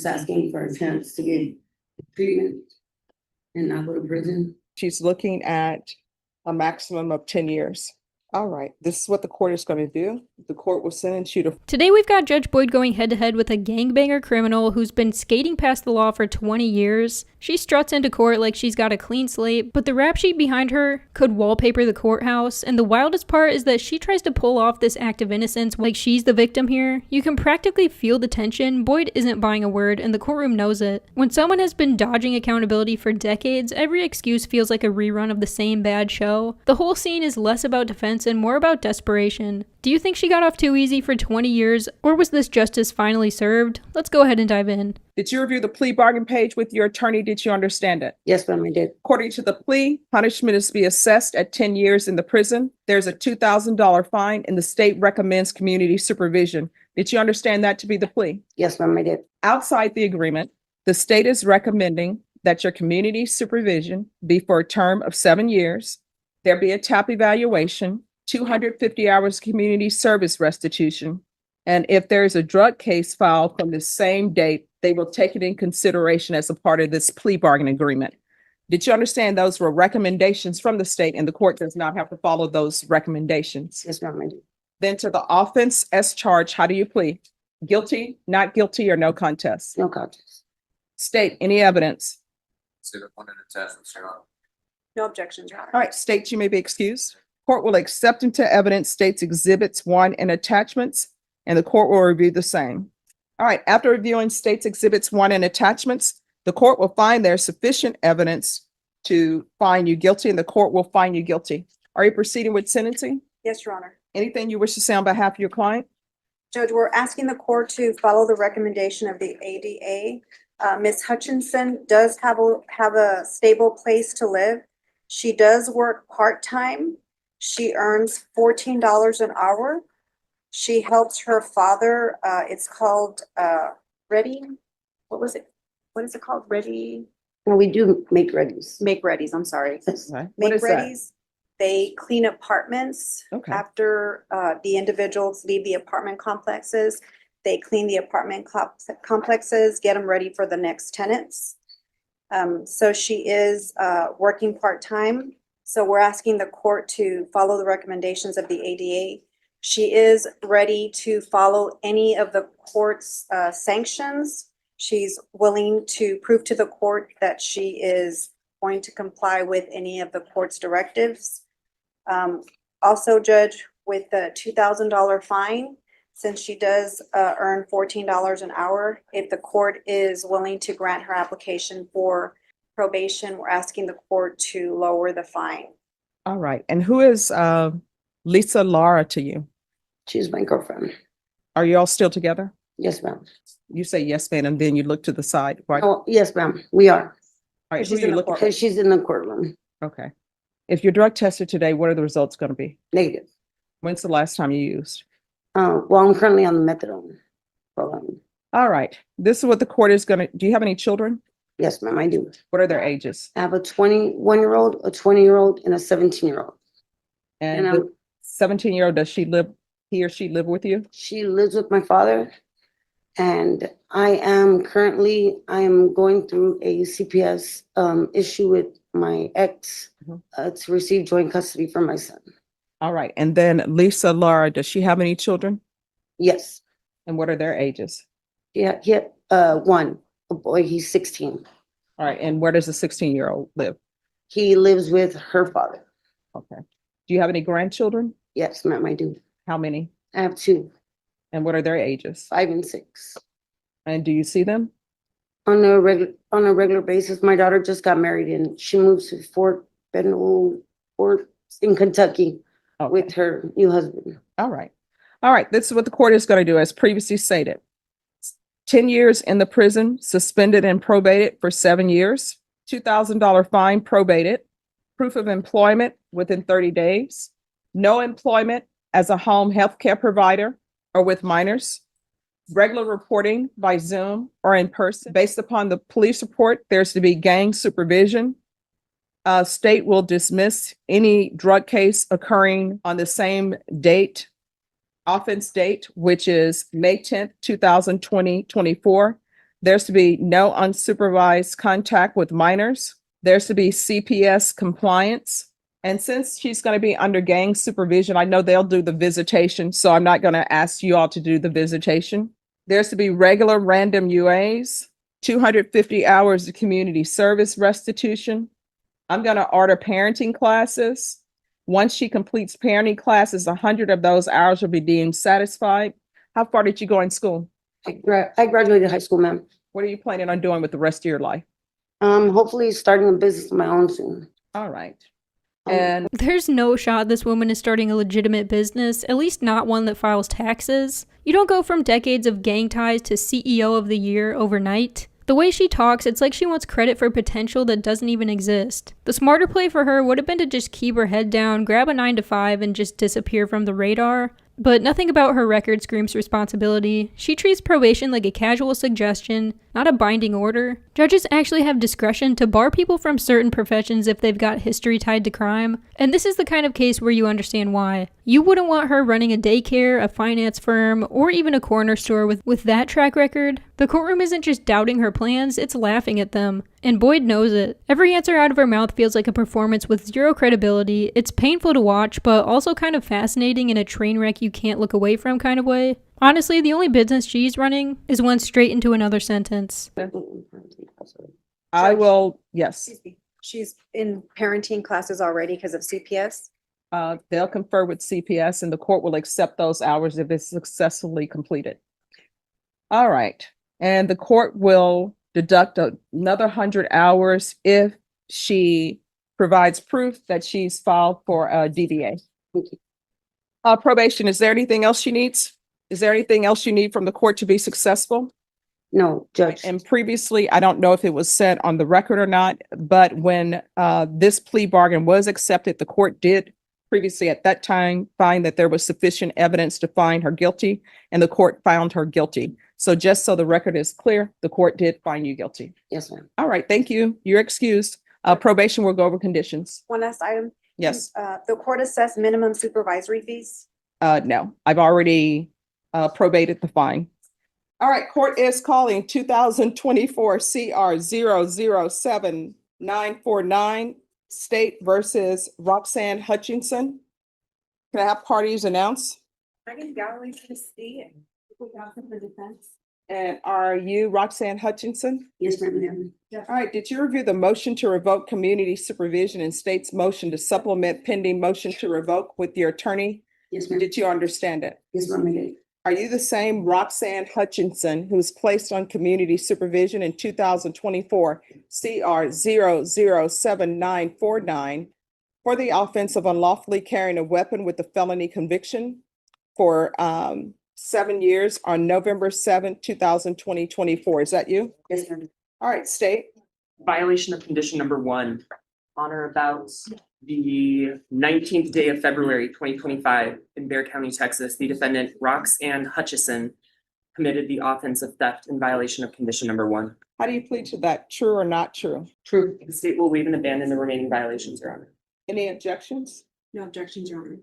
Just asking for a chance to get treatment and not go to prison. She's looking at a maximum of 10 years. All right, this is what the court is going to do. The court will sentence you to... Today we've got Judge Boyd going head-to-head with a gangbanger criminal who's been skating past the law for 20 years. She struts into court like she's got a clean slate, but the rap sheet behind her could wallpaper the courthouse, and the wildest part is that she tries to pull off this act of innocence like she's the victim here. You can practically feel the tension. Boyd isn't buying a word, and the courtroom knows it. When someone has been dodging accountability for decades, every excuse feels like a rerun of the same bad show. The whole scene is less about defense and more about desperation. Do you think she got off too easy for 20 years, or was this justice finally served? Let's go ahead and dive in. Did you review the plea bargain page with your attorney? Did you understand it? Yes, ma'am, I did. According to the plea, punishment is to be assessed at 10 years in the prison. There's a $2,000 fine, and the state recommends community supervision. Did you understand that to be the plea? Yes, ma'am, I did. Outside the agreement, the state is recommending that your community supervision be for a term of 7 years. There be a TAP evaluation, 250 hours community service restitution. And if there is a drug case filed from the same date, they will take it in consideration as a part of this plea bargain agreement. Did you understand those were recommendations from the state and the court does not have to follow those recommendations? Yes, ma'am, I did. Then to the offense as charged, how do you plead? Guilty, not guilty, or no contest? No contest. State any evidence. Consider one in attachments, Your Honor. No objections, Your Honor. All right, state you may be excused. Court will accept into evidence states exhibits 1 and attachments, and the court will review the same. All right, after reviewing states exhibits 1 and attachments, the court will find there's sufficient evidence to find you guilty, and the court will find you guilty. Are you proceeding with sentencing? Yes, Your Honor. Anything you wish to say on behalf of your client? Judge, we're asking the court to follow the recommendation of the ADA. Ms. Hutchinson does have a stable place to live. She does work part-time. She earns $14 an hour. She helps her father. It's called Ready. What was it? What is it called? Ready? Well, we do make readies. Make Readies. I'm sorry. Okay. What Make is that? Readies. They clean apartments Okay. after the individuals leave the apartment complexes. They clean the apartment complexes, get them ready for the next tenants. So she is working part-time. So we're asking the court to follow the recommendations of the ADA. She is ready to follow any of the court's sanctions. She's willing to prove to the court that she is going to comply with any of the court's directives. Also, Judge, with the $2,000 fine, since she does earn $14 an hour, if the court is willing to grant her application for probation, we're asking the court to lower the fine. All right. And who is Lisa Lara to you? She's my girlfriend. Are you all still together? Yes, ma'am. You say yes, ma'am, and then you look to the side, right? Oh, yes, ma'am, we are. All right, who she's are you in the looking court. for? Because she's in the courtroom. Okay. If you're drug tested today, what are the results going to be? Negative. When's the last time you used? Well, I'm currently on the methadone. All right. This is what the court is going to, do you have any children? Yes, ma'am, I do. What are their ages? I have a 21-year-old, a 20-year-old, and a 17-year-old. And And the 17-year-old, does he or she live with you? she lives with my father. And I am going through a CPS issue with my ex to receive joint custody for my son. All right. And then Lisa Lara, does she have any children? Yes. And what are their ages? Yeah, he had one, a boy, he's 16. All right. And where does the 16-year-old live? He lives with her father. Okay. Do you have any grandchildren? Yes, ma'am, I do. How many? I have 2, And what are their ages? 5 and 6. And do you see them? On a regular basis. My daughter just got married and she moved to Fort in Kentucky Okay. with her new husband. All right. All right. This is what the court is going to do, as previously stated. 10 years in the prison, suspended and probated for 7 years, $2,000 fine probated, proof of employment within 30 days, no employment as a home health care provider or with minors, regular reporting by Zoom or in person. Based upon the police report, there's to be gang supervision. State will dismiss any drug case occurring on the same date, offense date, which is May 10th, 2024. There's to be no unsupervised contact with minors. There's to be CPS compliance. And since she's going to be under gang supervision, I know they'll do the visitation, so I'm not going to ask you all to do the visitation. There's to be regular random UAs, 250 hours of community service restitution. I'm going to order parenting classes. Once she completes parenting classes, 100 of those hours will be deemed satisfied. How far did you go in school? I graduated high school, ma'am. What are you planning on doing with the rest of your life? Hopefully starting a business of my own soon. All right. Um, And There's no shot this woman is starting a legitimate business, at least not one that files taxes. You don't go from decades of gang ties to CEO of the year overnight. The way she talks, it's like she wants credit for potential that doesn't even exist. The smarter play for her would have been to just keep her head down, grab a 9 to 5, and just disappear from the radar. But nothing about her record screams responsibility. She treats probation like a casual suggestion, not a binding order. Judges actually have discretion to bar people from certain professions if they've got history tied to crime, and this is the kind of case where you understand why. You wouldn't want her running a daycare, a finance firm, or even a corner store with that track record. The courtroom isn't just doubting her plans, it's laughing at them. And Boyd knows it. Every answer out of her mouth feels like a performance with zero credibility. It's painful to watch, but also kind of fascinating in a train wreck you can't look away from kind of way. Honestly, the only business she's running is one straight into another sentence. I will, yes, Excuse me. She's in parenting classes already because of CPS. they'll confer with CPS and the court will accept those hours if it's successfully completed. All right. And the court will deduct another 100 hours if she provides proof that she's filed for a DDA. Probation, is there anything else she needs? Is there anything else you need from the court to be successful? No, Judge. And previously, I don't know if it was said on the record or not, but when this plea bargain was accepted, the court did previously at that time find that there was sufficient evidence to find her guilty, and the court found her guilty. So just so the record is clear, the court did find you guilty. Yes, ma'am. All right, thank you. You're excused. Probation will go over conditions. One last item. Yes, The court assessed minimum supervisory fees. no, I've already probated the fine. All right, court is calling 2024 CR 007949, State versus Roxanne Hutchinson. Can I have parties announce? Megan Galloway for the state and People Johnson for defense. And are you Roxanne Hutchinson? Yes, ma'am. All right, did you review the motion to revoke community supervision and state's motion to supplement pending motion to revoke with your attorney? Yes, ma'am. Did you understand it? Yes, ma'am, I did. Are you the same Roxanne Hutchinson who was placed on community supervision in 2024 CR 007949 for the offense of unlawfully carrying a weapon with a felony conviction for 7 years on November 7th, 2024? Is that you? Yes, ma'am. All right, state. Violation of condition number 1, on or about the 19th day of February, 2025 in Bexar County, Texas, the defendant Roxanne Hutchison committed the offense of theft in violation of condition number 1. How do you plead to that? True or not true? True. The state will waive and abandon the remaining violations, Your Honor. Any objections? No objections, Your Honor.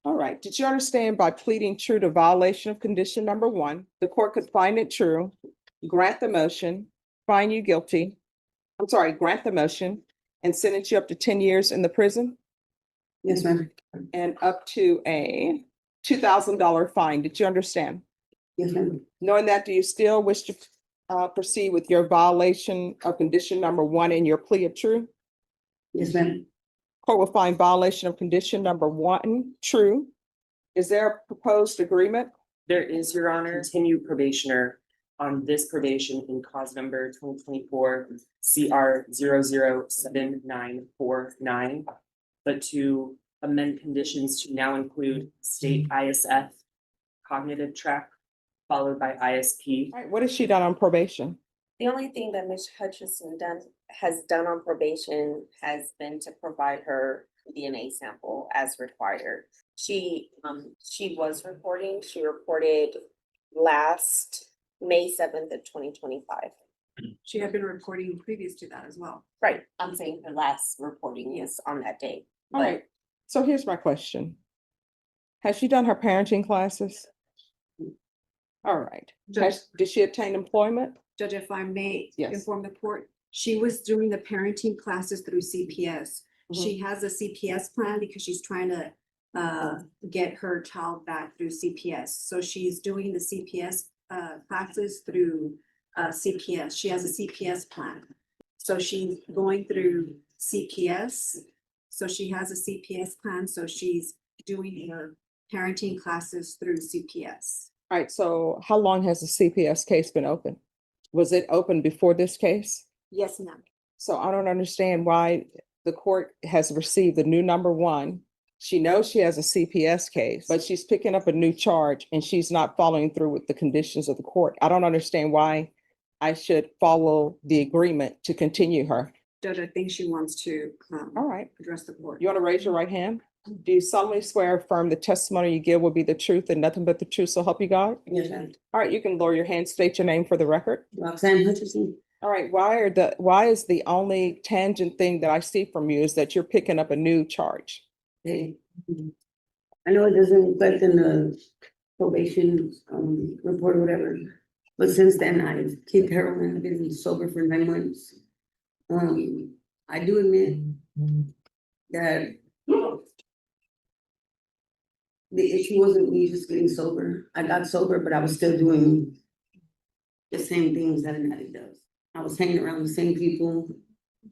All right. Did you understand by pleading true to violation of condition number 1, the court could find it true, grant the motion, find you guilty. I'm sorry, grant the motion and sentence you up to 10 years in the prison Yes, ma'am. and up to a $2,000 fine. Did you understand? Yes, ma'am. Knowing that, do you still wish to proceed with your violation of condition number 1 in your plea of true? Yes, ma'am. Court will find violation of condition number 1 true. Is there a proposed agreement? There is, Your Honor, continue probationer on this probation in cause number 2024 CR 007949, but to amend conditions to now include state ISF cognitive track followed by ISP. All right, what has she done on probation? The only thing that Ms. Hutchison has done on probation has been to provide her DNA sample as required. She was reporting, she reported last May 7th of 2025. She had been reporting previous to that as well. Right, I'm saying her last reporting is on that day. All right, so here's my question. Has she done her parenting classes? All right, did she obtain employment? Judge, if I may Yes. inform the court, she was doing the parenting classes through CPS. She has a CPS plan because she's trying to get her child back through CPS. So she's doing the CPS classes through CPS. She has a CPS plan. So she's going through CPS. So she has a CPS plan. So she's doing her parenting classes through CPS. All right, so how long has the CPS case been open? Was it open before this case? Yes, ma'am. So I don't understand why the court has received the new number one. She knows she has a CPS case, but she's picking up a new charge and she's not following through with the conditions of the court. I don't understand why I should follow the agreement to continue her. Judge, I think she wants to All right, address the court. you want to raise your right hand? Do you solemnly swear or affirm the testimony you give will be the truth and nothing but the truth, so help you God? Yes, ma'am. All right, you can lower your hand, state your name for the record. Roxanne Hutchinson. All right, why is the only tangent thing that I see from you is that you're picking up a new charge? Hey. I know it doesn't reflect in the probation report or whatever, but since then I keep heroin. I've been sober for 9 months. I do admit that the issue wasn't me just getting sober. I got sober, but I was still doing the same things that an addict does. I was hanging around the same people.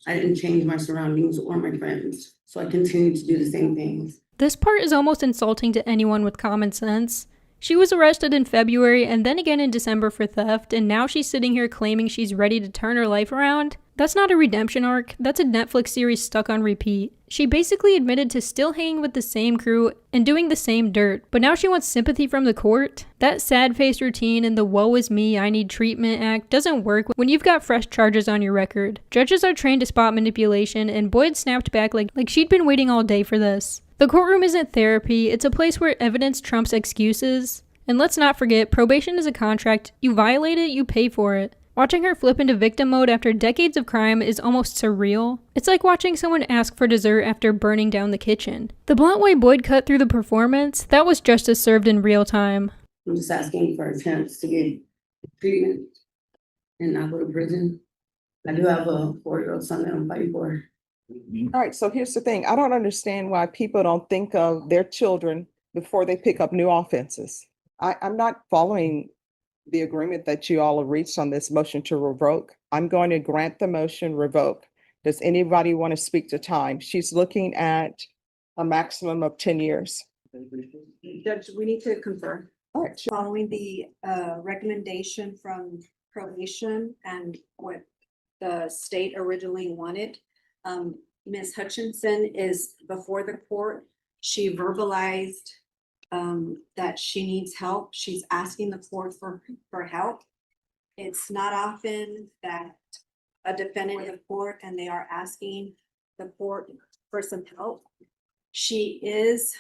I didn't change my surroundings or my friends, so I continued to do the same things. This part is almost insulting to anyone with common sense. She was arrested in February and then again in December for theft, and now she's sitting here claiming she's ready to turn her life around? That's not a redemption arc, that's a Netflix series stuck on repeat. She basically admitted to still hanging with the same crew and doing the same dirt, but now she wants sympathy from the court? That sad-faced routine and the woe is me, I need treatment act doesn't work when you've got fresh charges on your record. Judges are trained to spot manipulation, and Boyd snapped back like she'd been waiting all day for this. The courtroom isn't therapy, it's a place where evidence trumps excuses. And let's not forget, probation is a contract. You violate it, you pay for it. Watching her flip into victim mode after decades of crime is almost surreal. It's like watching someone ask for dessert after burning down the kitchen. The blunt way Boyd cut through the performance, that was justice served in real time. I'm just asking for a chance to get treatment and not go to prison. I do have a 4-year-old son that I'm fighting for. All right, so here's the thing. I don't understand why people don't think of their children before they pick up new offenses. I'm not following the agreement that you all have reached on this motion to revoke. I'm going to grant the motion revoke. Does anybody want to speak to time? She's looking at a maximum of 10 years. Judge, we need to confer. All right, Following the recommendation from probation and what the state originally wanted, Ms. Hutchinson is before the court. She verbalized that she needs help. She's asking the court for help. It's not often that a defendant in court and they are asking the court for some help. She is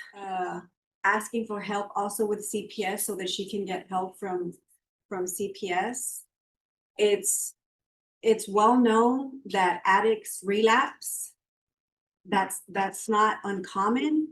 asking for help also with CPS so that she can get help from CPS. It's well known that addicts relapse. That's not uncommon.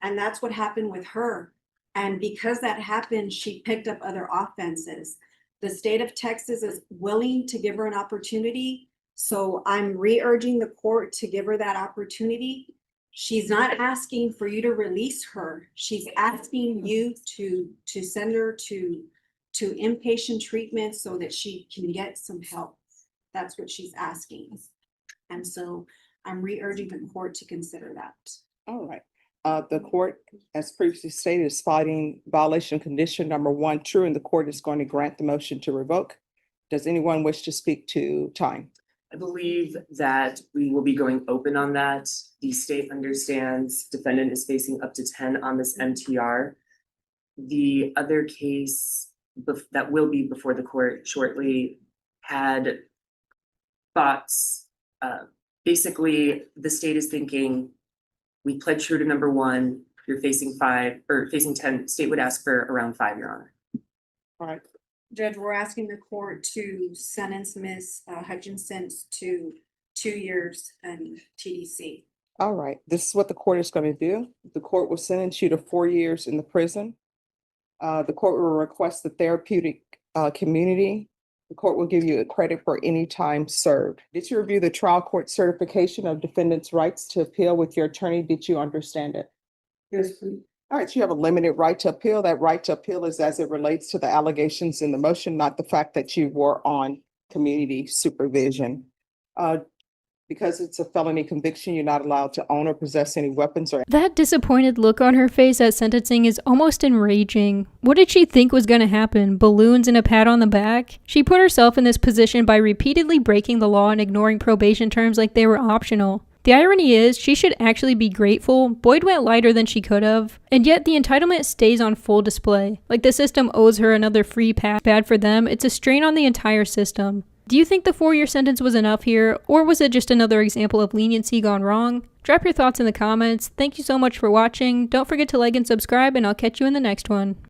And that's what happened with her. And because that happened, she picked up other offenses. The state of Texas is willing to give her an opportunity. So I'm re-urging the court to give her that opportunity. She's not asking for you to release her. She's asking you to send her to inpatient treatment so that she can get some help. That's what she's asking. And so I'm re-urging the court to consider that. all right. The court, as previously stated, is finding violation condition number 1 true, and the court is going to grant the motion to revoke. Does anyone wish to speak to time? I believe that we will be going open on that. The state understands defendant is facing up to 10 on this MTR. The other case that will be before the court shortly had thoughts. Basically, the state is thinking, we pled true to number 1, you're facing 5 or facing 10, state would ask for around 5, Your Honor. All right. Judge, we're asking the court to sentence Ms. Hutchinson to 2 years in TDC. All right, this is what the court is going to do. The court will sentence you to 4 years in the prison. The court will request the therapeutic community The court will give you a credit for any time served. Did you review the trial court certification of defendant's rights to appeal with your attorney? Did you understand it? Yes, please. All right, so you have a limited right to appeal. That right to appeal is as it relates to the allegations in the motion, not the fact that you were on community supervision. Because it's a felony conviction, you're not allowed to own or possess any weapons or. That disappointed look on her face at sentencing is almost enraging. What did she think was going to happen? Balloons and a pat on the back? She put herself in this position by repeatedly breaking the law and ignoring probation terms like they were optional. The irony is, she should actually be grateful. Boyd went lighter than she could have, and yet the entitlement stays on full display. Like the system owes her another free pass. Bad for them, it's a strain on the entire system. Do you think the 4-year sentence was enough here, or was it just another example of leniency gone wrong? Drop your thoughts in the comments. Thank you so much for watching. Don't forget to like and subscribe, and I'll catch you in the next one.